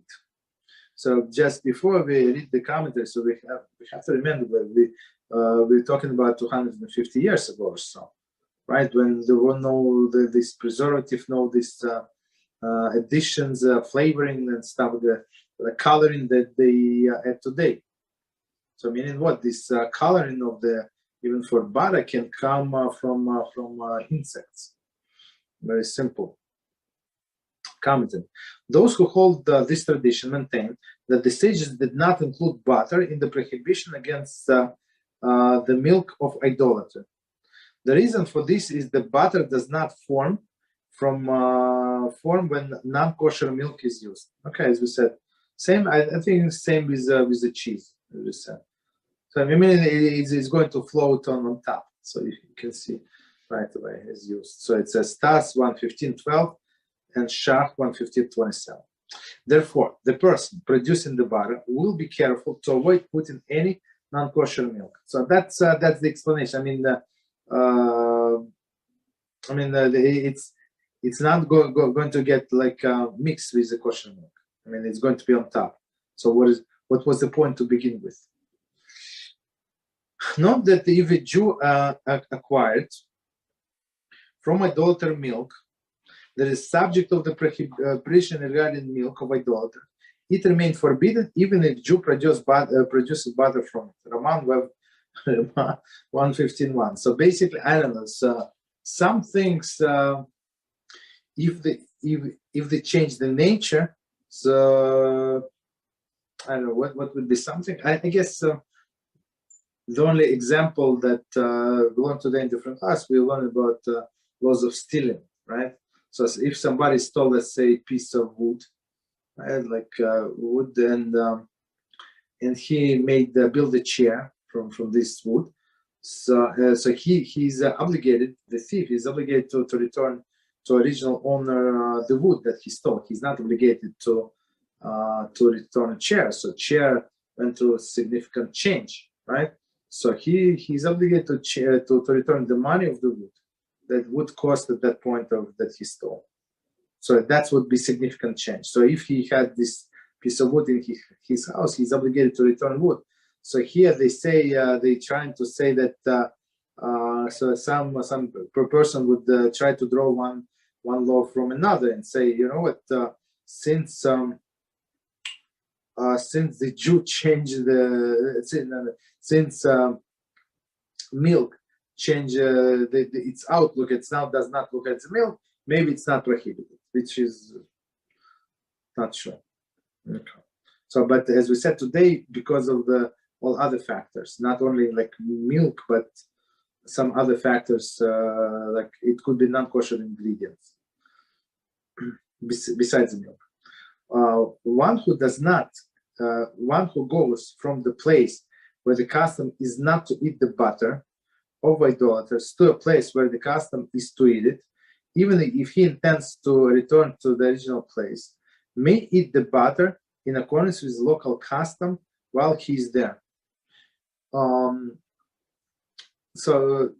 So just before we read the commentary, so we have to remember that we're talking about 250 years ago or so, right? When there were no this preservative, no this additions, flavoring and stuff, the coloring that they add today. So meaning what? This coloring of the, even for butter, can come from insects. Very simple. Commenting. Those who hold this tradition maintain that the sages did not include butter in the prohibition against the milk of idolater. The reason for this is that butter does not form when non-kosher milk is used. Okay, as we said, same. I think same with the cheese, as we said. So I mean, it's going to float on top, so you can see right away is used. So it says Tas 1:15:12 and Shach 1:15:27. Therefore, the person producing the butter will be careful to avoid putting any non-kosher milk. So that's the explanation. I mean, it's not going to get like mixed with the kosher milk. I mean, it's going to be on top. So what was the point to begin with? Note that if a Jew acquired from idolater milk that is subject of the prohibition regarding milk of idolater, it remained forbidden even if Jew produces butter from it. Roman 1:15:1. So basically, I don't know. So some things, if they change the nature, so I don't know what would be something. I guess the only example that we learned today in different class, we learned about laws of stealing, right? So if somebody stole, let's say, a piece of wood, right, like wood, and he made build a chair from this wood, so he's obligated, the thief is obligated to return to original owner the wood that he stole. He's not obligated to return a chair. So chair went through a significant change, right? So he's obligated to return the money of the wood that would cost at that point of that he stole. So that would be significant change. So if he had this piece of wood in his house, he's obligated to return wood. So here they say they're trying to say that so some person would try to draw one law from another and say, you know what, since the Jew changed since milk changed its outlook, it now does not look at the milk, maybe it's not prohibited, which is not sure. Okay. So, but as we said today, because of all other factors, not only like milk, but some other factors, like it could be non-kosher ingredients besides the milk. One who goes from the place where the custom is not to eat the butter of idolaters to a place where the custom is to eat it, even if he intends to return to the original place, may eat the butter in accordance with local custom while he is there. So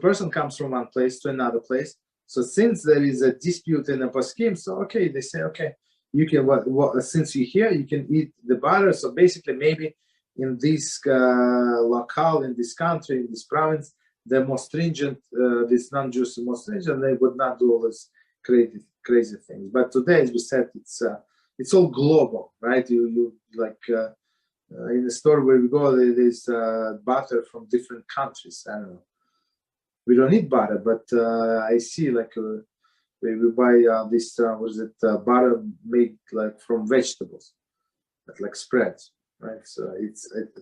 person comes from one place to another place. So since there is a dispute in a poskim, so okay, they say, okay, you can since you're here, you can eat the butter. So basically, maybe in this locale, in this country, in this province, they're more stringent. This non-Jews are more stringent. They would not do all these crazy things. But today, as we said, it's all global, right? You like in the store where we go, there's butter from different countries. I don't know. We don't need butter, but I see like we buy this butter made like from vegetables, but like spreads, right? So I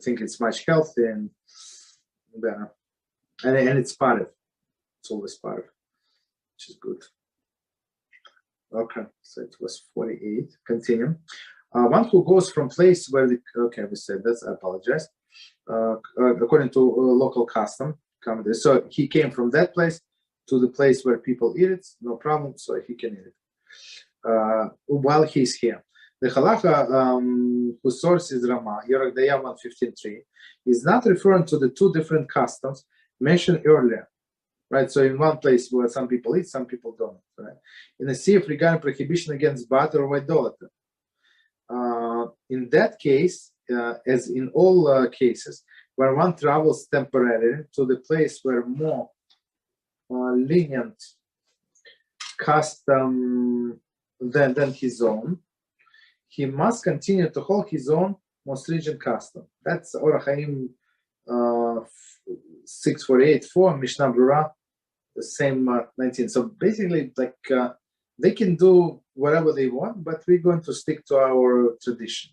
think it's much healthier and better, and it's pareve. It's always pareve, which is good. Okay, so it was 48. Continue. One who goes from place where we said that. I apologize. According to local custom, so he came from that place to the place where people eat it, no problem. So he can eat it while he's here. The halacha, whose source is Rama, Yorach Daya 115.3, is not referring to the two different customs mentioned earlier. Right, so in one place where some people eat, some people don't. Right, in a Sefer regarding prohibition against butter or idolater. In that case, as in all cases, where one travels temporarily to the place where more lenient custom than his own, he must continue to hold his own most stringent custom. That's Orach Chaim 648.4, Mishnah Brura, the same 19. So basically, like they can do whatever they want, but we're going to stick to our tradition.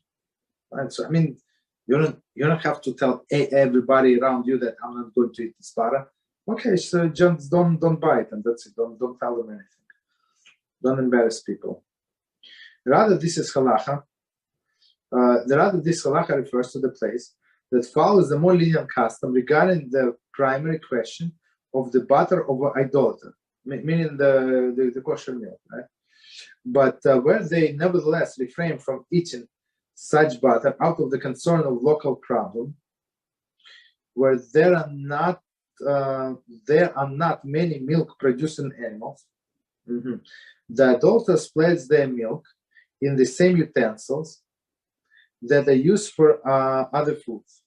Right? So I mean, you don't have to tell everybody around you that I'm not going to eat this butter. Okay, so just don't buy it, and that's it. Don't tell them anything. Don't embarrass people. Rather, this is halacha. This halacha refers to the place that follows the more lenient custom regarding the primary question of the butter of an idolater, meaning the kosher milk, right? But where they nevertheless refrain from eating such butter out of the concern of local problem, where there are not many milk producing animals, the idolater spreads their milk in the same utensils that they use for other foods.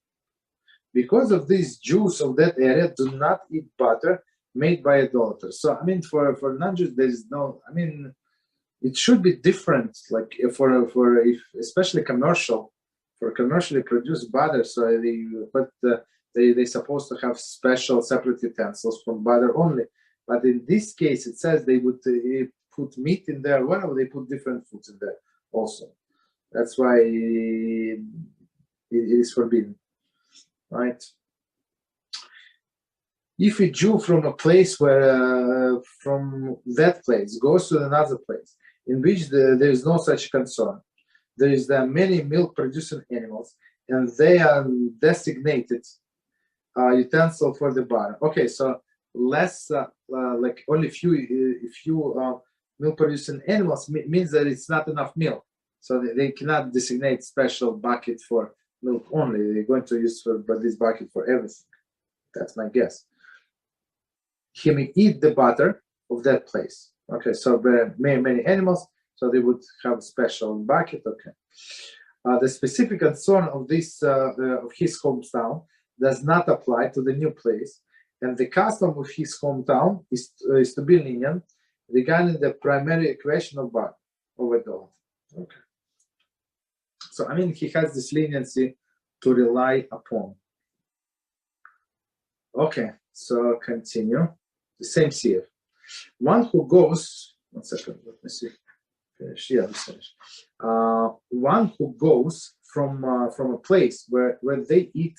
Because of these Jews of that area do not eat butter made by idolaters. So I mean, for non-Jews, there is no. I mean, it should be different. Like if especially commercially produced butter. So they're supposed to have special separate utensils from butter only. But in this case, it says they would put meat in there. Whatever, they put different foods in there also. That's why it is forbidden. Right. if a Jew from a place where, from that place, goes to another place in which there is no such concern, there is many milk-producing animals, and they are designated utensil for the butter. Okay, so less, like only few milk-producing animals means that it's not enough milk. So they cannot designate special bucket for milk only. They're going to use this bucket for everything. That's my guess. He may eat the butter of that place. Okay, so many animals, so they would have a special bucket. Okay. The specific concern of this of his hometown does not apply to the new place, and the custom of his hometown is to be lenient regarding the primary question of butter of idolater. Okay. So I mean, he has this leniency to rely upon. Okay, so continue. The same here. One who goes, 1 second, let me see. Finish. Yeah, finish. One who goes from a place where they eat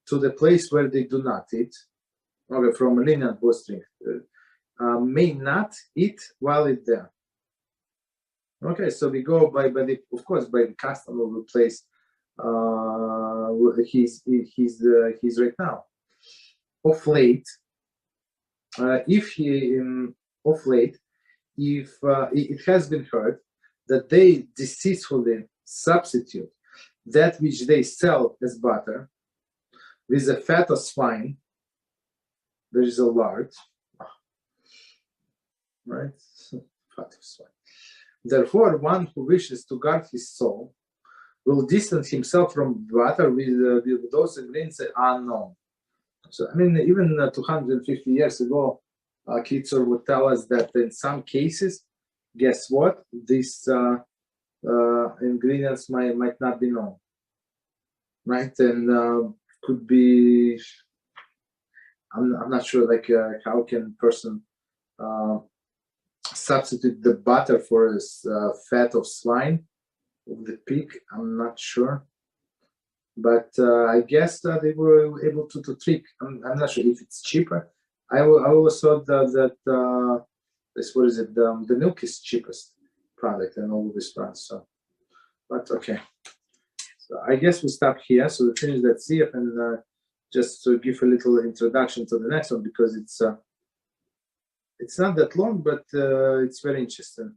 to the place where they do not eat, okay, from a lenient bowstring, may not eat while it's there. Okay, so we go by the, of course, by the custom of the place he's right now. Of late, if it has been heard that they deceitfully substitute that which they sell as butter with the fat of swine, there is a lard, right? Fat of swine. Therefore, one who wishes to guard his soul will distance himself from butter with those ingredients that are unknown. So, I mean, even 250 years ago, Kitzur would tell us that in some cases, guess what? These ingredients might not be known, right? And could be, I'm not sure, like how can a person substitute the butter for fat of swine, of the pig? I'm not sure. But I guess that they were able to trick. I'm not sure if it's cheaper. I always thought that what is it? The milk is cheapest product and all of this products. So, but okay. So I guess we stop here. So we finish that CF and just to give a little introduction to the next one, because it's not that long, but it's very interesting.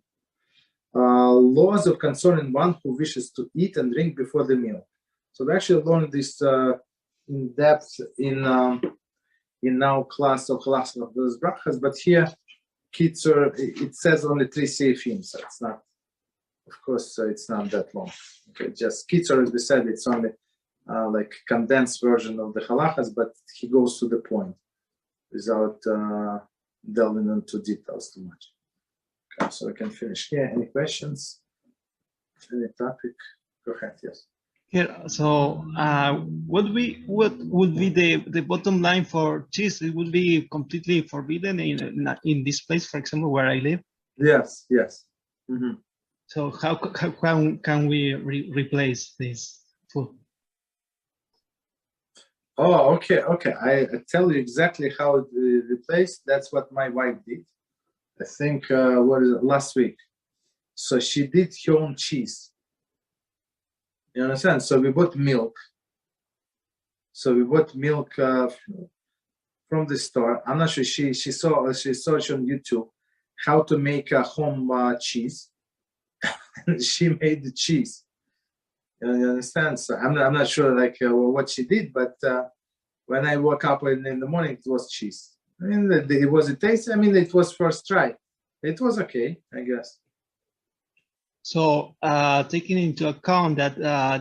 Laws of concerning one who wishes to eat and drink before the meal. So we actually learned this in depth in our class of Haloshon of those brachas, but here Kitzur, it says only 3 seifim, so it's not, of course, it's not that long. Okay, just Kitzur, as we said, it's only like condensed version of the halachas, but he goes to the point without delving into details too much. Okay, so we can finish here. Any questions? Any topic? Go ahead, yes. Here, so what would be the bottom line for cheese? It would be completely forbidden in this place, for example, where I live. Yes, yes. Mm-hmm. So how can we replace this food? Oh, okay. I tell you exactly how it replaced. That's what my wife did. I think last week. So she did her own cheese. You understand? So we bought milk. From the store. I'm not sure. She searched on YouTube how to make a home cheese. She made the cheese. You understand? So I'm not sure like what she did, but when I woke up in the morning, it was cheese. I mean, it was a taste. I mean, it was first try. It was okay, I guess. So, taking into account that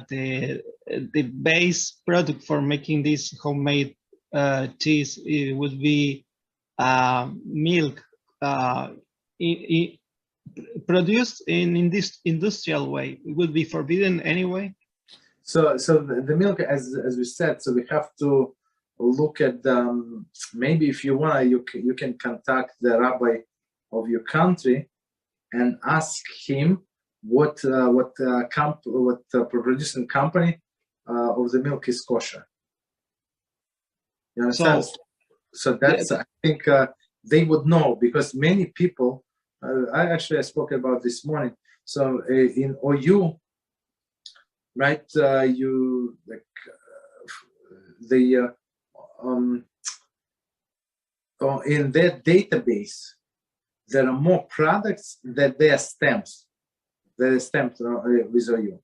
the base product for making this homemade cheese would be milk produced in this industrial way, it would be forbidden anyway. So the milk, as we said, so we have to look at maybe if you want, you can contact the rabbi of your country and ask him what producing company of the milk is kosher. You understand? So that's, I think they would know, because many people, I spoke about this morning. So in OU, right, you like in their database, there are more products that they are stamped. They're stamped with OU.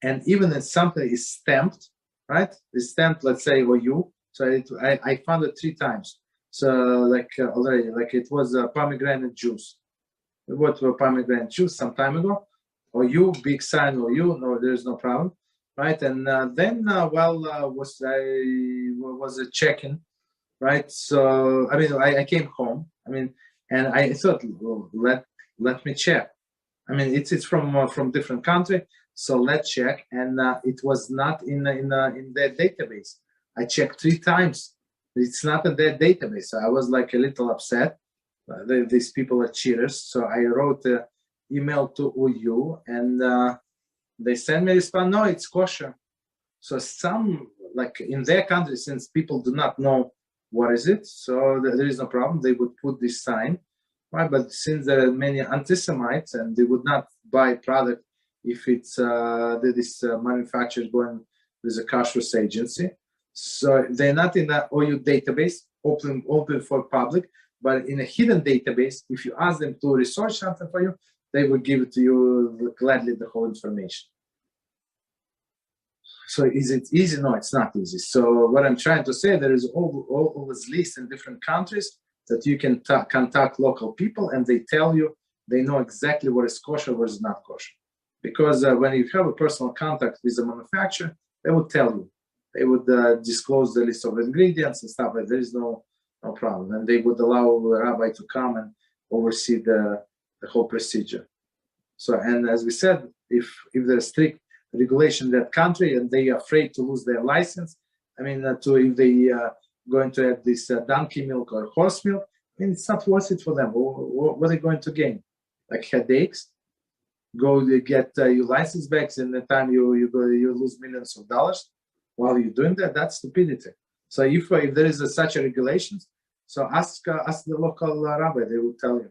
And even if something is stamped, right? It's stamped, let's say, OU. So I found it 3 times. So like already, like it was pomegranate juice. We bought pomegranate juice some time ago. OU, big sign OU, no, there's no problem, right? And then was a check-in, right? So I mean, I came home. I mean, and I thought, well, let me check. I mean, it's from different country, so let's check. And it was not in their database. I checked 3 times. It's not in their database. So I was like a little upset. These people are cheaters. So I wrote an email to OU, and they sent me a response. No, it's kosher. So some, like in their country, since people do not know what is it, so there is no problem. They would put this sign, right? But since there are many anti-Semites, and they would not buy product if it's this manufacturer going with a kashrus agency. So they're not in the OU database, open for public, but in a hidden database. If you ask them to research something for you, they will give it to you gladly, the whole information. So is it easy? No, it's not easy. So what I'm trying to say, there is always lists in different countries that you can contact local people, and they tell you, they know exactly what is kosher, what is not kosher. Because when you have a personal contact with the manufacturer, they will tell you. They would disclose the list of ingredients and stuff like that. There is no problem. And they would allow a rabbi to come and oversee the whole procedure. So, and as we said, if there's strict regulation in that country and they are afraid to lose their license, I mean, if they going to have this donkey milk or horse milk, I mean, it's not worth it for them. What are they going to gain? Like headaches? Go get your license back, and the time you lose millions of dollars while you're doing that. That's stupidity. So if there is such a regulations, so ask the local rabbi. They will tell you.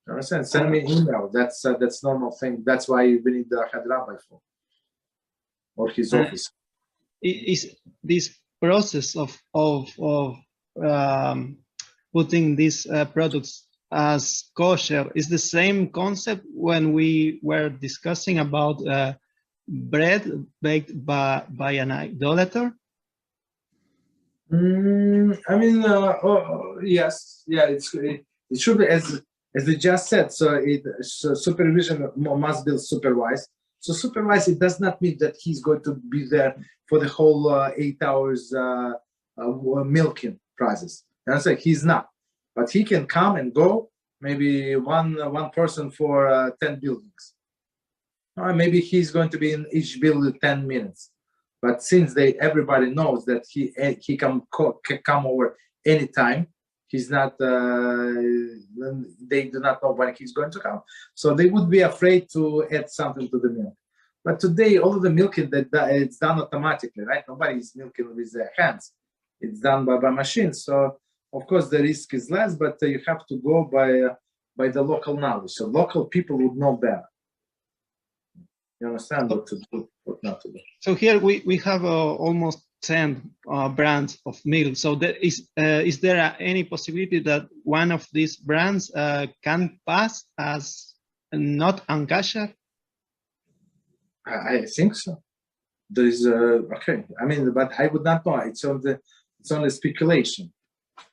You understand? Send me an email. That's normal thing. That's why we need the head rabbi for, or his office. Is this process of putting these products as kosher is the same concept when we were discussing about bread baked by an idolator? I mean, yes, yeah, it should be as they just said. So supervision must be supervised. So supervised, it does not mean that he's going to be there for the whole 8 hours milking process. And so he's not, but he can come and go. Maybe one person for 10 buildings. Or maybe he's going to be in each building 10 minutes. But since everybody knows that he can come over anytime, he's not. They do not know when he's going to come, so they would be afraid to add something to the milk. But today, all of the milking it's done automatically, right? Nobody is milking with their hands; it's done by machines. So of course the risk is less, but you have to go by the local knowledge. So local people would know better. You understand what to do, what not to do. So here we have almost 10 brands of milk. So is there any possibility that one of these brands can pass as not unkosher? I think so. There is okay. I mean, but I would not know. It's only speculation.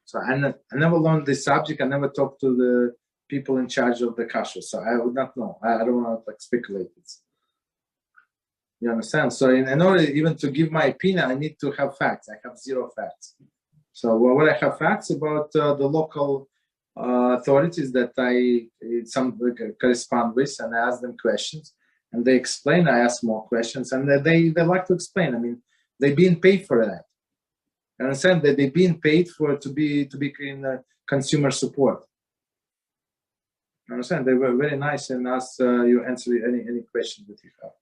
So I never learned this subject. I never talked to the people in charge of the kosher. So I would not know. I don't want to speculate. You understand? So in order even to give my opinion, I need to have facts. I have 0 facts. So what I have facts about the local authorities that I correspond with, and I ask them questions, and they explain. I ask more questions, and they like to explain. I mean, they're being paid for that. You understand that they're being paid to be in consumer support. You understand? They were very nice and ask you answer any question that you have.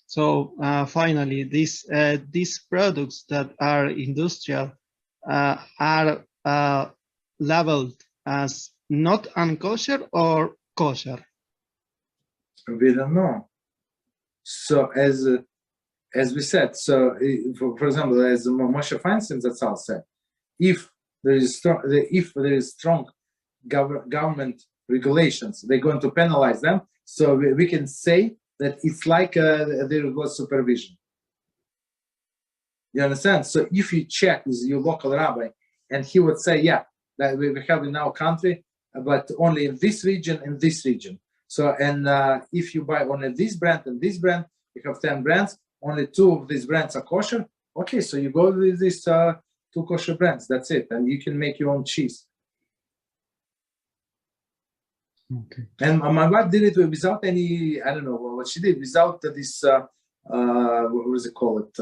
So finally, these products that are industrial are labeled as not unkosher or kosher? We don't know. So as we said, so for example, as Moshe Feinstein Zatzal said, if there is strong government regulations, they're going to penalize them. So we can say that it's like there was supervision. You understand? So if you check with your local rabbi, and he would say, yeah, that we have in our country, but only in this region and this region. So, and if you buy only this brand and this brand, you have 10 brands, only 2 of these brands are kosher. Okay, so you go with these 2 kosher brands, that's it. And you can make your own cheese. Okay. And my wife did it without any, I don't know what she did, without this, what does it call it?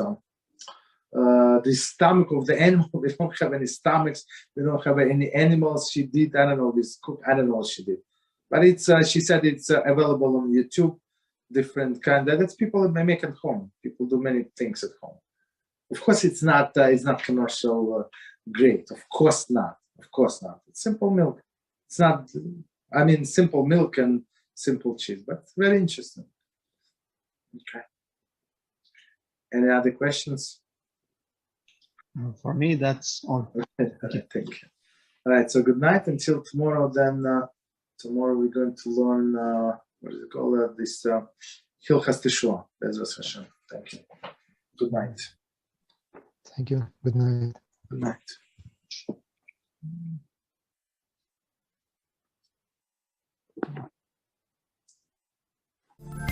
The stomach of the animal. We don't have any stomachs. We don't have any animals. She did, I don't know, this cook, I don't know what she did. But it's, she said it's available on YouTube, different kind. That's people may make at home. People do many things at home. Of course, it's not commercial grade. Of course not. Of course not. It's simple milk. It's not, I mean, simple milk and simple cheese, but very interesting. Okay. Any other questions? For me, that's all. Okay, thank you. All right, so good night until tomorrow. Then tomorrow we're going to learn what is it called? This Hilchas Teshua. Beverages, HaShem. Thank you. Good night. Thank you. Good night. Good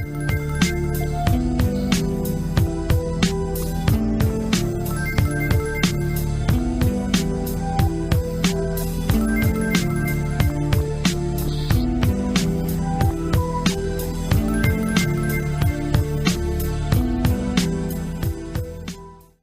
night.